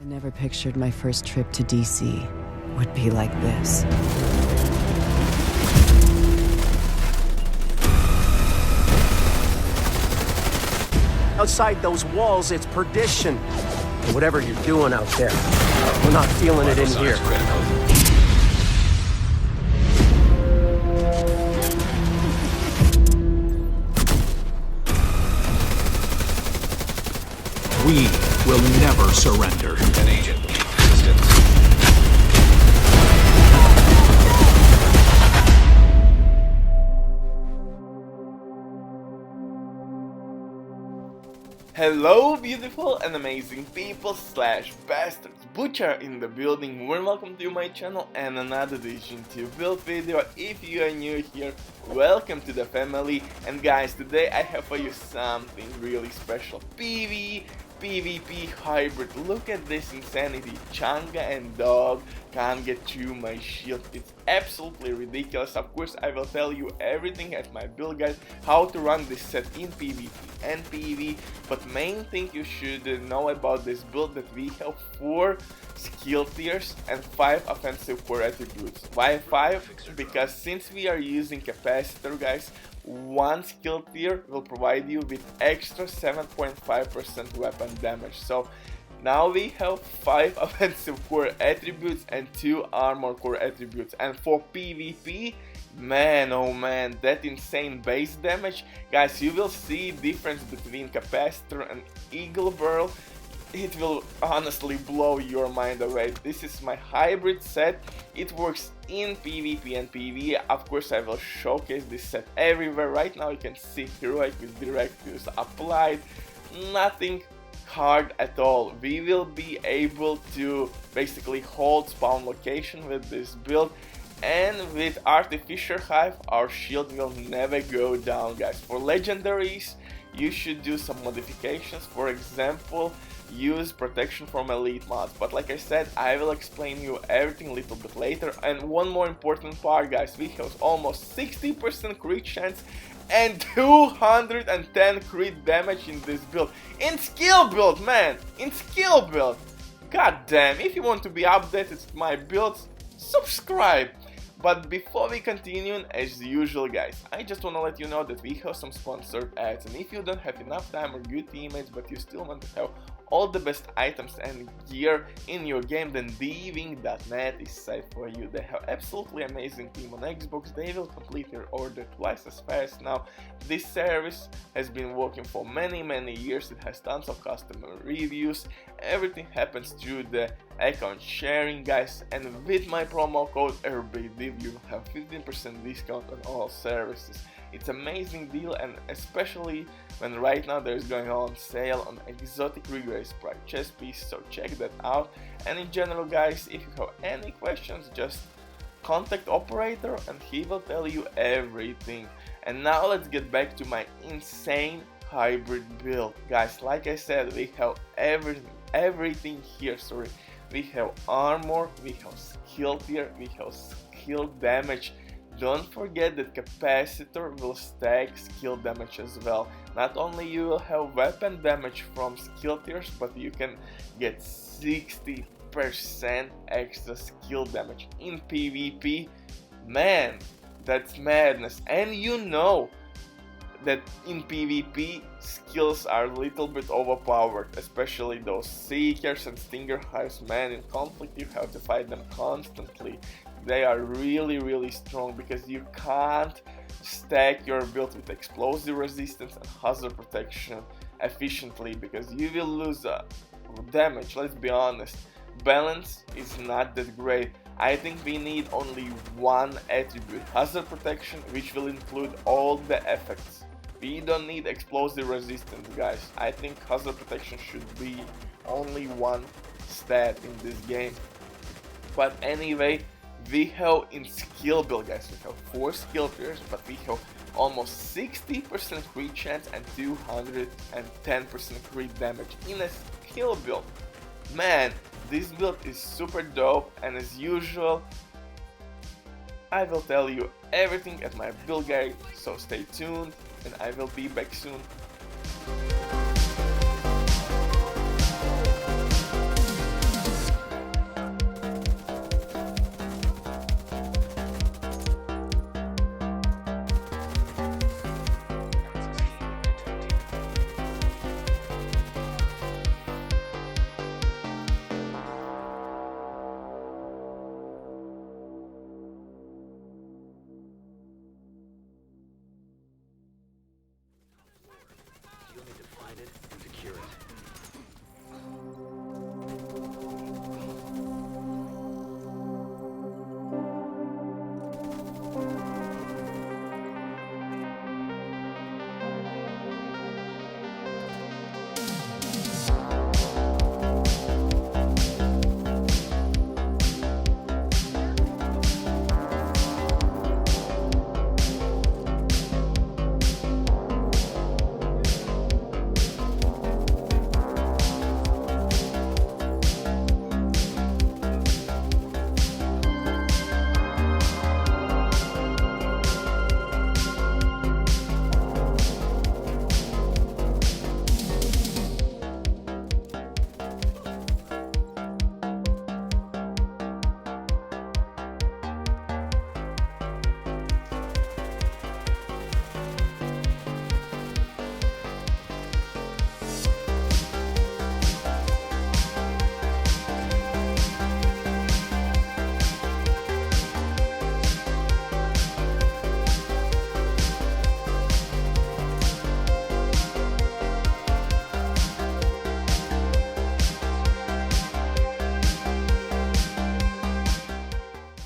I never pictured my first trip to DC would be like this. Outside those walls, it's perdition. Whatever you're doing out there, we're not feeling it in here. We will never surrender. An agent needs assistance. Hello beautiful and amazing people slash bastards, Butcher in the building. Warm welcome to my channel and another Division 2 build video. If you are new here, welcome to the family. And guys, today I have for you something really special. PvP hybrid. Look at this insanity. Changa and Dog can't get through my shield. It's absolutely ridiculous. Of course, I will tell you everything at my build guide, how to run this set in PvP and PvE. But main thing you should know about this build that we have 4 skill tiers and 5 offensive core attributes. Why 5? Because since we are using Capacitor, guys, one skill tier will provide you with extra 7.5% weapon damage. So now we have 5 offensive core attributes and 2 armor core attributes. And for PvP, man, oh man, that insane base damage, guys, you will see difference between Capacitor and Eagle Barrel. It will honestly blow your mind away. This is my hybrid set. It works in PvP and PvE. Of course, I will showcase this set everywhere. Right now you can see heroic with direct use applied. Nothing hard at all. We will be able to basically hold spawn location with this build. And with Artificer Hive, our shield will never go down, guys. For legendaries, you should do some modifications. For example, use protection from elite mods, but like I said, I will explain you everything a little bit later. And one more important part, guys, we have almost 60% crit chance and 210 crit damage in this build. In skill build, man, in skill build. God damn, if you want to be updated with my builds, subscribe. But before we continue, as usual, guys, I just want to let you know that we have some sponsored ads, and if you don't have enough time or good teammates but you still want to have all the best items and gear in your game, then dwing.net is safe for you. They have absolutely amazing team on Xbox. They will complete your order twice as fast now. This service has been working for many years. It has tons of customer reviews. Everything happens through the account sharing, guys, and with my promo code RBDIV you will have 15% discount on all services. It's amazing deal, and especially when right now there's going on sale on exotic regrade sprite chest piece, so check that out. And in general, guys, if you have any questions, just contact operator and he will tell you everything. And now let's get back to my insane hybrid build, guys. Like I said, we have everything here. We have armor, we have skill tier, we have skill damage. Don't forget that Capacitor will stack skill damage as well. Not only you will have weapon damage from skill tiers, but you can get 60% extra skill damage in PvP. Man, that's madness. And you know that in PvP skills are a little bit overpowered, especially those Seekers and Stinger Hives. Man, in conflict you have to fight them constantly. They are really strong because you can't stack your build with explosive resistance and hazard protection efficiently, because you will lose damage. Let's be honest, balance is not that great. I think we need only one attribute, hazard protection, which will include all the effects. We don't need explosive resistance, guys. I think hazard protection should be only one stat in this game. But anyway, we have in skill build, guys, we have 4 skill tiers, but we have almost 60% crit chance and 210% crit damage in a skill build. Man, this build is super dope, and as usual, I will tell you everything at my build guide, so stay tuned and I will be back soon.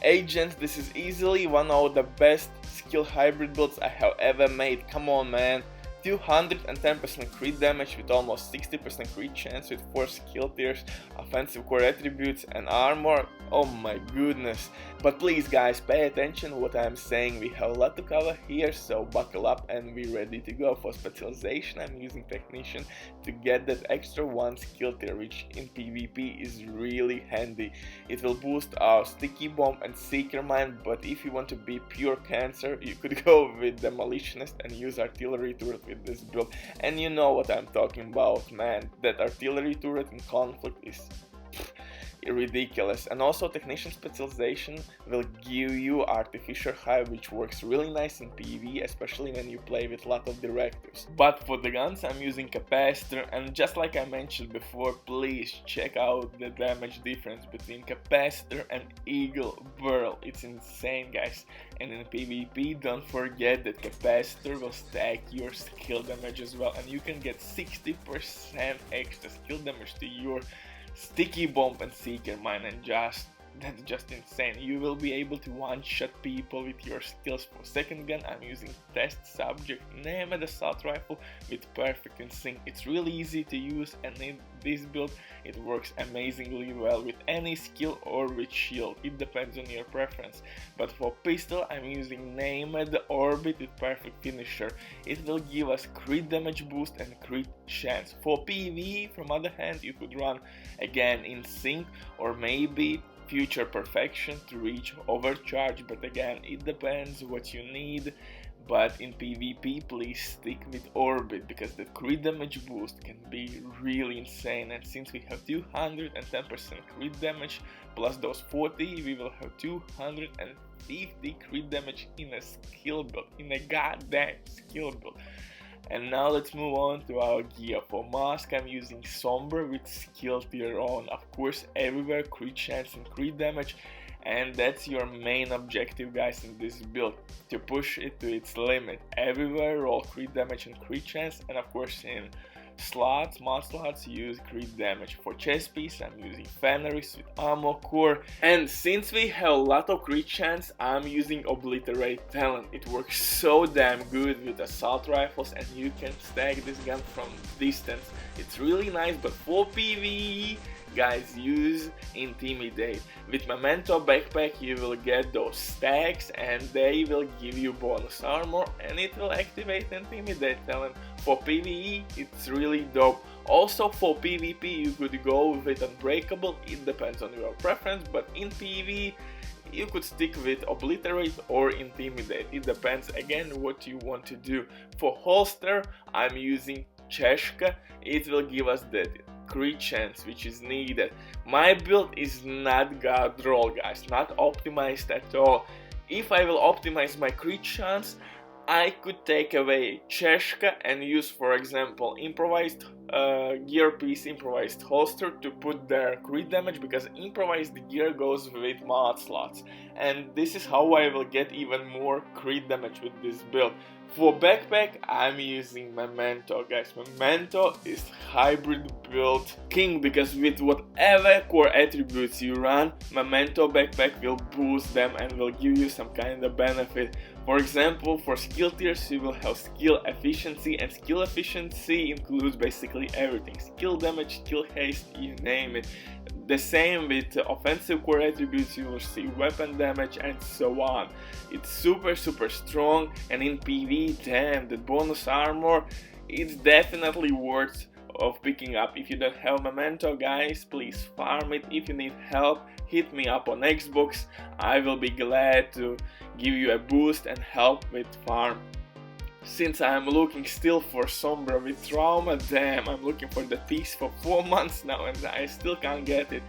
Agents, this is easily one of the best skill hybrid builds I have ever made. Come on, man. 210% crit damage with almost 60% crit chance with 4 skill tiers, offensive core attributes and armor. Oh my goodness. But please guys, pay attention to what I'm saying. We have a lot to cover here, so buckle up and be ready to go. For specialization, I'm using Technician to get that extra 1 skill tier, which in PvP is really handy. It will boost our Sticky Bomb and Seeker Mine, but if you want to be pure cancer, you could go with Demolitionist and use Artillery Turret with this build. And you know what I'm talking about, man. That Artillery Turret in conflict is ridiculous. And also Technician specialization will give you Artificial Hive, which works really nice in PvE, especially when you play with a lot of directives. But for the guns, I'm using Capacitor, and just like I mentioned before, please check out the damage difference between Capacitor and Eagle Burl. It's insane, guys. And in PvP, don't forget that Capacitor will stack your skill damage as well, and you can get 60% extra skill damage to your Sticky Bomb and Seeker Mine, and that's just insane. You will be able to one-shot people with your skills. For second gun, I'm using Test Subject Named Assault Rifle with Perfect in Sync. It's really easy to use, and in this build it works amazingly well with any skill or with shield. It depends on your preference. But for pistol, I'm using Named Orbit with Perfect Finisher. It will give us crit damage boost and crit chance. For PvE, from other hand, you could run again in Sync or maybe Future Perfection to reach overcharge, but again it depends what you need. But in PvP, please stick with Orbit because the crit damage boost can be really insane, and since we have 210% crit damage plus those 40, we will have 250 crit damage in a skill build, in a goddamn skill build. And now let's move on to our gear. For mask, I'm using Somber with skill tier on. Of course, everywhere crit chance and crit damage, and that's your main objective, guys, in this build, to push it to its limit. Everywhere roll crit damage and crit chance, and of course in slots, mod slots, use crit damage. For chest piece, I'm using Fenris with Ammo Core, and since we have a lot of crit chance, I'm using Obliterate talent. It works so damn good with assault rifles, and you can stack this gun from distance. It's really nice. But for PvE, guys, use Intimidate. With Memento backpack, you will get those stacks, and they will give you bonus armor, and it will activate Intimidate talent. For PvE, it's really dope. Also for PvP, you could go with Unbreakable. It depends on your preference, but in PvE, you could stick with Obliterate or Intimidate. It depends again what you want to do. For holster, I'm using Cheshka. It will give us that crit chance which is needed. My build is not god roll, guys, not optimized at all. If I will optimize my crit chance, I could take away Cheshka and use, for example, improvised gear piece, improvised holster to put their crit damage, because improvised gear goes with mod slots, and this is how I will get even more crit damage with this build. For backpack, I'm using Memento, guys. Memento is hybrid build king, because with whatever core attributes you run, Memento backpack will boost them and will give you some kind of benefit. For example, for skill tiers, you will have skill efficiency, and skill efficiency includes basically everything. Skill damage, skill haste, you name it. The same with offensive core attributes, you will see weapon damage and so on. It's super strong, and in PvE, damn, the bonus armor, it's definitely worth of picking up. If you don't have Memento, guys, please farm it. If you need help, hit me up on Xbox. I will be glad to give you a boost and help with farm. Since I'm looking still for Sombra with Trauma, damn, I'm looking for the piece for 4 months now and I still can't get it.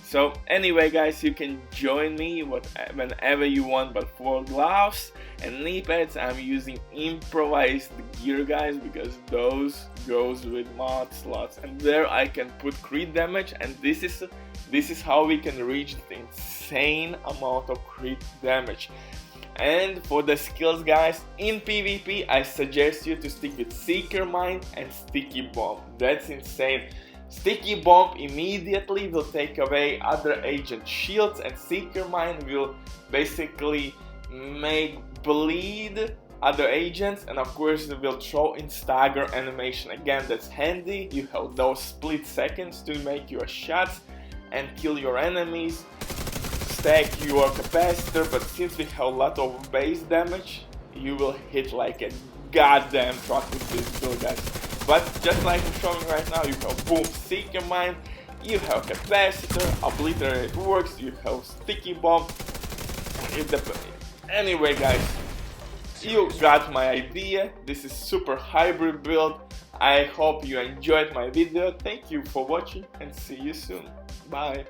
So anyway, guys, you can join me whenever you want, but for gloves and knee pads, I'm using improvised gear, guys, because those goes with mod slots, and there I can put crit damage, and this is how we can reach the insane amount of crit damage. And for the skills, guys, in PvP, I suggest you to stick with Seeker Mine and Sticky Bomb. That's insane. Sticky Bomb immediately will take away other agent shields, and Seeker Mine will basically make bleed other agents, and of course it will throw in stagger animation. Again, that's handy. You have those split seconds to make your shots and kill your enemies, stack your capacitor, but since we have a lot of base damage, you will hit like a goddamn truck with this build, guys. But just like I'm showing right now, you have boom, Seeker Mine, you have Capacitor, Obliterate works, you have Sticky Bomb. Anyway, guys, you got my idea. This is super hybrid build. I hope you enjoyed my video. Thank you for watching and see you soon. Bye.